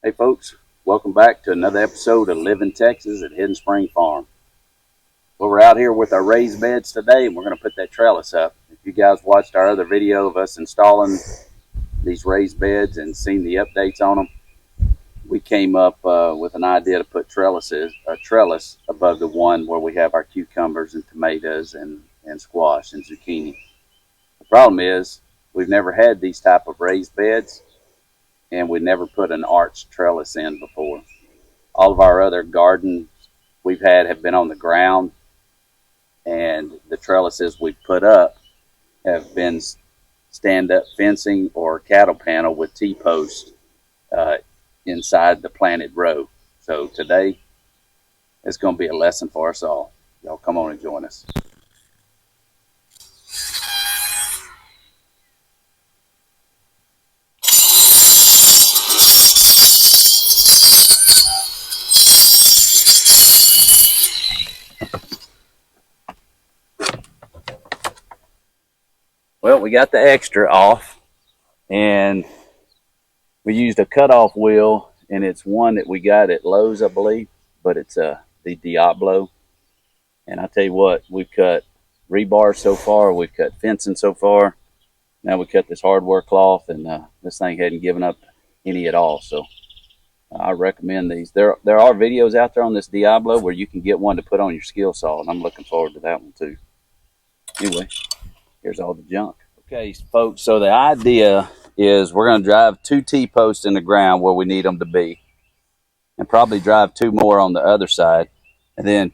Hey folks, welcome back to another episode of Live in Texas at Hidden Spring Farm. Well, we're out here with our raised beds today, and we're going to put that trellis up. If you guys watched our other video of us installing these raised beds and seen the updates on them, we came up with an idea to put a trellis above the one where we have our cucumbers and tomatoes and squash and zucchini. The problem is we've never had these type of raised beds, and we never put an arched trellis in before. All of our other gardens we've had have been on the ground, and the trellises we've put up have been stand-up fencing or cattle panel with T-posts inside the planted row. So today it's going to be a lesson for us all. Y'all come on and join us. Well, we got the extra off, and we used a cutoff wheel, and it's one that we got at Lowe's, I believe, but it's the Diablo. And I tell you what, we've cut rebar so far, we've cut fencing so far. Now we cut this hardware cloth, and this thing hadn't given up any at all. So I recommend these. There are videos out there on this Diablo where you can get one to put on your skill saw, and I'm looking forward to that one too. Anyway, here's all the junk. Okay, folks, so the idea is we're going to drive 2 T-posts in the ground where we need them to be, and probably drive 2 more on the other side, and then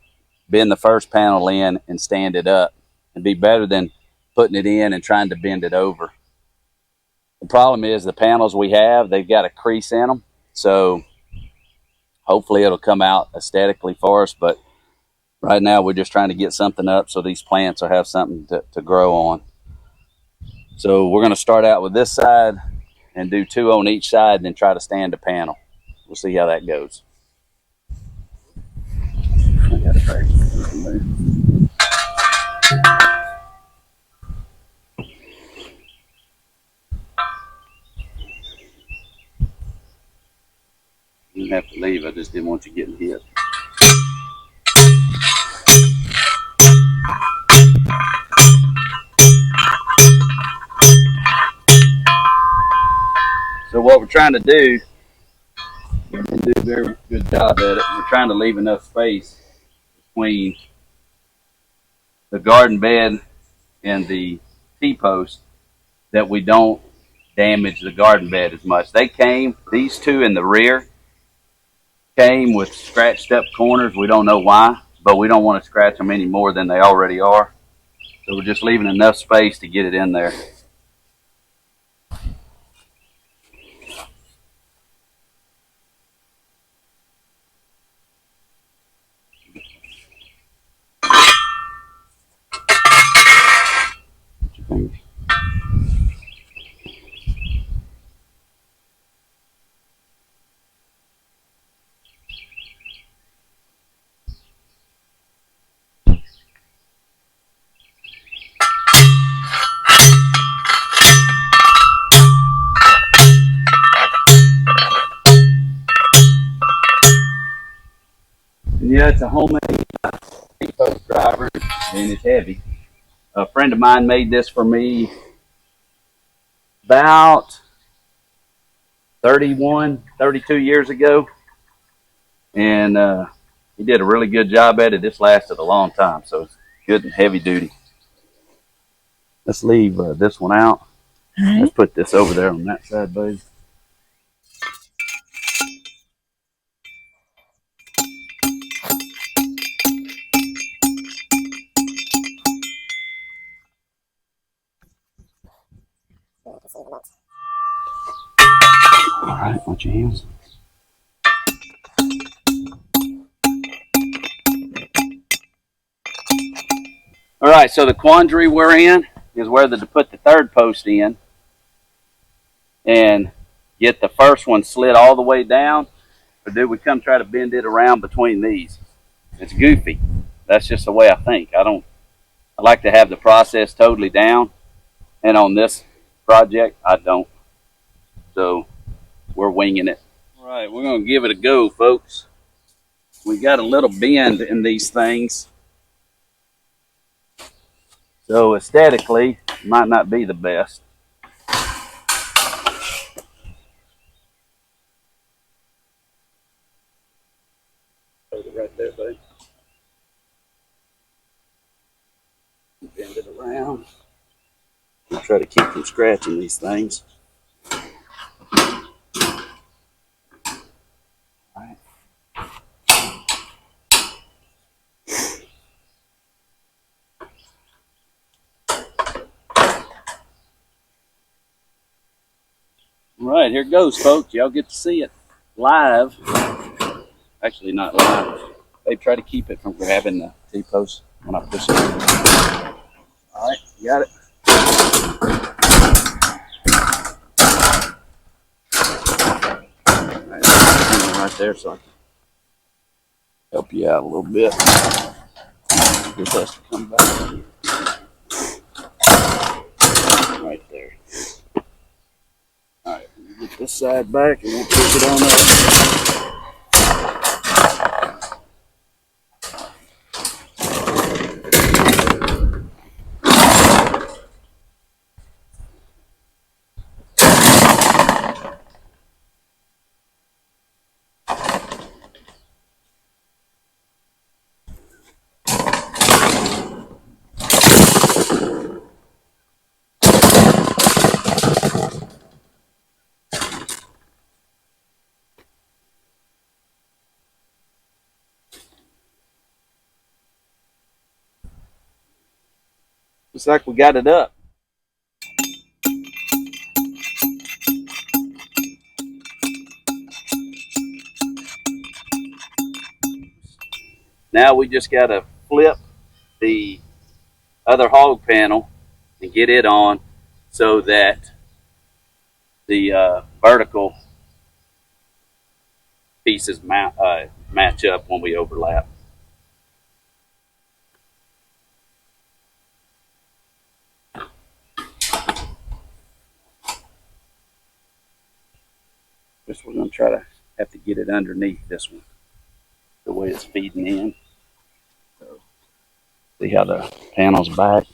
bend the first panel in and stand it up. It'd be better than putting it in and trying to bend it over. The problem is the panels we have, they've got a crease in them, so hopefully it'll come out aesthetically for us, but right now we're just trying to get something up so these plants will have something to grow on. So we're going to start out with this side and do 2 on each side and then try to stand the panel. We'll see how that goes. I got it right. You didn't have to leave, I just didn't want you getting hit. So what we're trying to do, we didn't do a very good job at it, we're trying to leave enough space between the garden bed and the T-post that we don't damage the garden bed as much. These 2 in the rear came with scratched up corners. We don't know why, but we don't want to scratch them any more than they already are. So we're just leaving enough space to get it in there. Yeah, it's a homemade T-post driver, and it's heavy. A friend of mine made this for me about 31, 32 years ago, and he did a really good job at it. This lasted a long time, so it's good and heavy duty. Let's leave this one out. Right. Let's put this over there on that side, buddy. All right, watch your hands. All right, so the quandary we're in is whether to put the 3rd post in and get the first one slid all the way down, or do we come try to bend it around between these? It's goofy. That's just the way I think. I like to have the process totally down, and on this project, I don't. So we're winging it. right, we're gonna give it a go, folks. We got a little bend in these things, so aesthetically might not be the best. Hold it right there, buddy. Bend it around. I'll try to keep from scratching these things. All right, here it goes, folks. Y'all get to see it live. Actually, not live. They try to keep it from grabbing the T-post when I push it. All right, you got it. All right there, so I can help you out a little bit. This has to come back. Right there. All right, get this side back and we'll push it on up. Looks like we got it up. Now we just got to flip the other hog panel and get it on so that the vertical pieces match up when we overlap. This we're going to try to have to get it underneath this one, the way it's feeding in. So, see how the panel's back?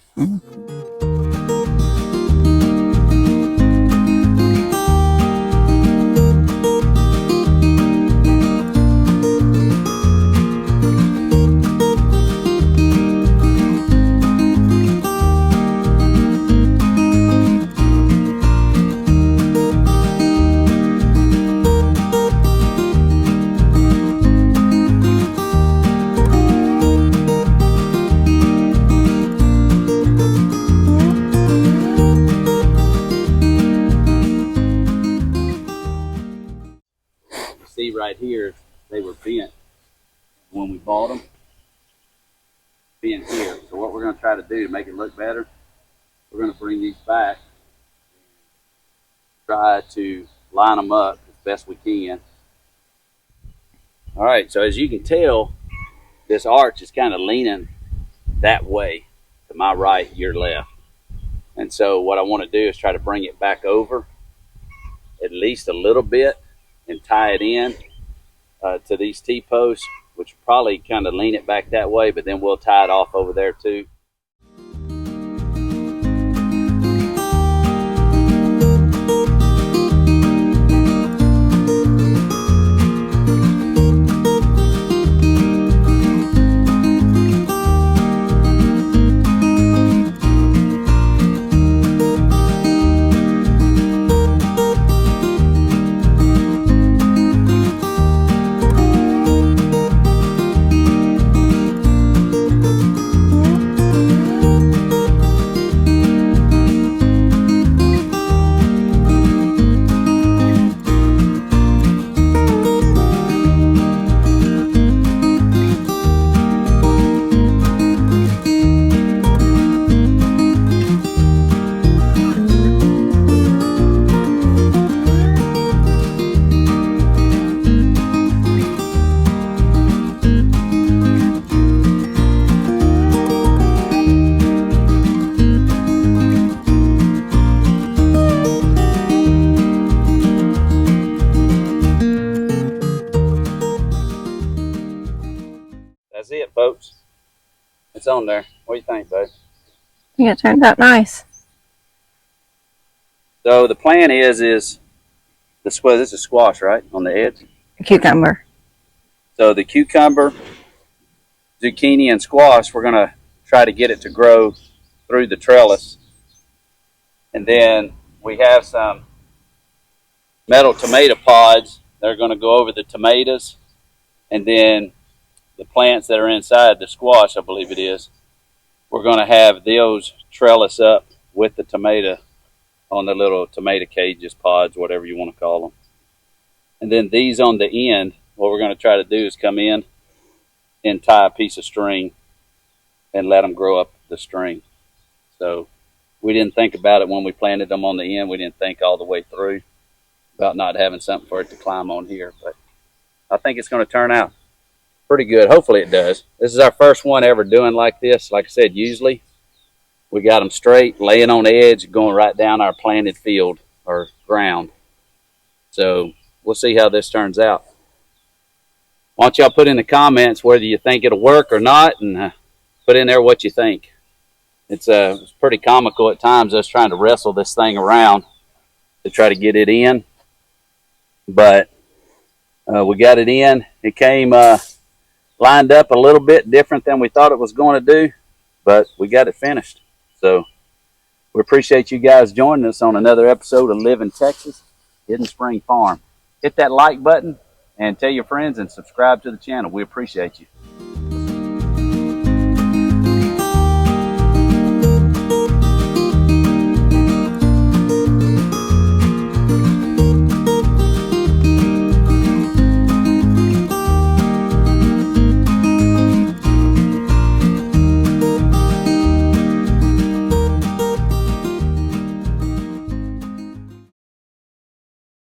See right here, they were bent when we bought them. Bent here. So what we're going to try to do to make it look better, we're going to bring these back, try to line them up as best we can. All right, so as you can tell, this arch is kind of leaning that way, to my right, your left. And so what I want to do is try to bring it back over at least a little bit and tie it in to these T-posts, which will probably kind of lean it back that way, but then we'll tie it off over there too. That's it, folks. It's on there. What do you think, babe? Yeah, it turned out nice. So the plan is this is squash, right, on the edge? Cucumber. So the cucumber, zucchini, and squash, we're going to try to get it to grow through the trellis. And then we have some metal tomato pods that are going to go over the tomatoes. And then the plants that are inside the squash, I believe it is, we're going to have those trellis up with the tomato on the little tomato cages, pods, whatever you want to call them. And then these on the end, what we're going to try to do is come in and tie a piece of string and let them grow up the string. So we didn't think about it when we planted them on the end. We didn't think all the way through about not having something for it to climb on here. But I think it's going to turn out pretty good. Hopefully it does. This is our first one ever doing like this. Like I said, usually we got them straight, laying on the edge, going right down our planted field or ground. So we'll see how this turns out. Why don't y'all put in the comments whether you think it'll work or not, and put in there what you think. It's pretty comical at times, us trying to wrestle this thing around to try to get it in. But we got it in. It came lined up a little bit different than we thought it was going to do, but we got it finished. So we appreciate you guys joining us on another episode of Live in Texas, Hidden Spring Farm. Hit that like button and tell your friends and subscribe to the channel. We appreciate you.